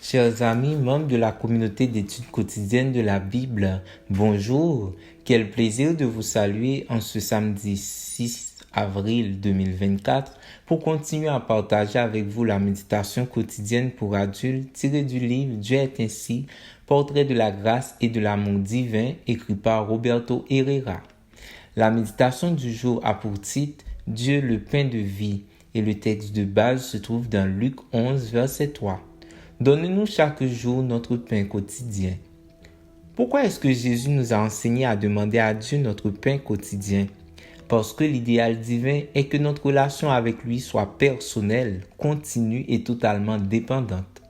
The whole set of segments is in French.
Chers amis, membres de la communauté d'études quotidiennes de la Bible, bonjour. Quel plaisir de vous saluer en ce samedi 6 avril 2024 pour continuer à partager avec vous la méditation quotidienne pour adultes tirée du livre Dieu est ainsi, portrait de la grâce et de l'amour divin écrit par Roberto Herrera. La méditation du jour a pour titre Dieu le pain de vie et le texte de base se trouve dans Luc 11 verset 3. Donne-nous chaque jour notre pain quotidien. Pourquoi est-ce que Jésus nous a enseigné à demander à Dieu notre pain quotidien? Parce que l'idéal divin est que notre relation avec lui soit personnelle, continue et totalement dépendante.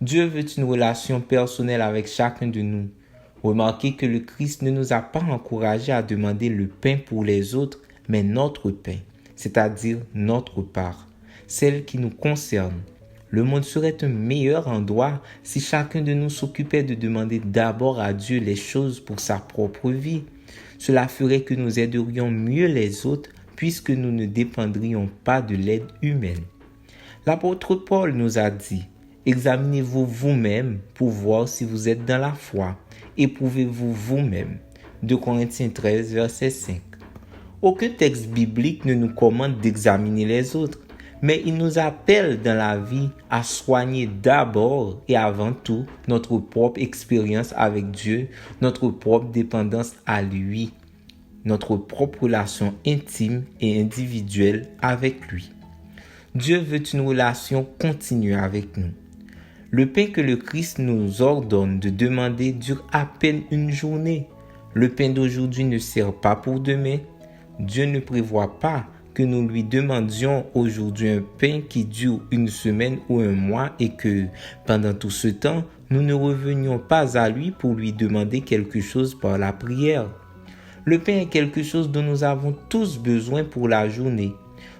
Dieu veut une relation personnelle avec chacun de nous. Remarquez que le Christ ne nous a pas encouragés à demander le pain pour les autres, mais notre pain, c'est-à-dire notre part, celle qui nous concerne. Le monde serait un meilleur endroit si chacun de nous s'occupait de demander d'abord à Dieu les choses pour sa propre vie. Cela ferait que nous aiderions mieux les autres puisque nous ne dépendrions pas de l'aide humaine. L'apôtre Paul nous a dit « Examinez-vous vous-même pour voir si vous êtes dans la foi. Éprouvez-vous vous-même. » 2 Corinthiens 13, verset 5. Aucun texte biblique ne nous commande d'examiner les autres. Mais il nous appelle dans la vie à soigner d'abord et avant tout notre propre expérience avec Dieu, notre propre dépendance à lui, notre propre relation intime et individuelle avec lui. Dieu veut une relation continue avec nous. Le pain que le Christ nous ordonne de demander dure à peine une journée. Le pain d'aujourd'hui ne sert pas pour demain. Dieu ne prévoit pas que nous lui demandions aujourd'hui un pain qui dure une semaine ou un mois et que, pendant tout ce temps, nous ne revenions pas à lui pour lui demander quelque chose par la prière. Le pain est quelque chose dont nous avons tous besoin pour la journée.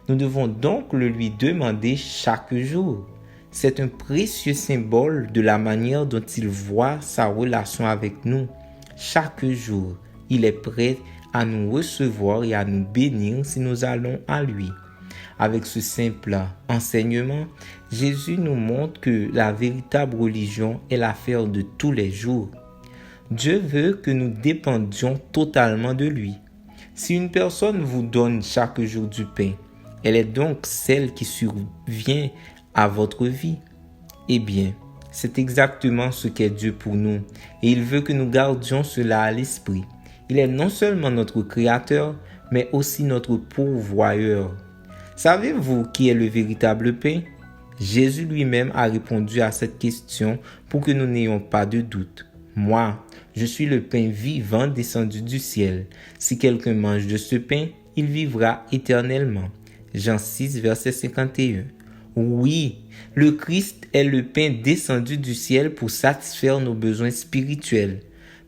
Nous devons donc le lui demander chaque jour. C'est un précieux symbole de la manière dont il voit sa relation avec nous. Chaque jour, il est prêt à nous recevoir et à nous bénir si nous allons à lui. Avec ce simple enseignement, Jésus nous montre que la véritable religion est l'affaire de tous les jours. Dieu veut que nous dépendions totalement de lui. Si une personne vous donne chaque jour du pain, elle est donc celle qui survient à votre vie. Eh bien, c'est exactement ce qu'est Dieu pour nous et il veut que nous gardions cela à l'esprit. Il est non seulement notre créateur, mais aussi notre pourvoyeur. Savez-vous qui est le véritable pain? Jésus lui-même a répondu à cette question pour que nous n'ayons pas de doute. Moi, je suis le pain vivant descendu du ciel. Si quelqu'un mange de ce pain, il vivra éternellement. Jean 6, verset 51. Oui, le Christ est le pain descendu du ciel pour satisfaire nos besoins spirituels.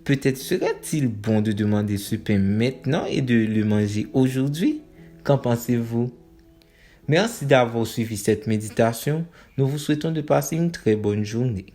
Peut-être serait-il bon de demander ce pain maintenant et de le manger aujourd'hui? Qu'en pensez-vous? Merci d'avoir suivi cette méditation. Nous vous souhaitons de passer une très bonne journée.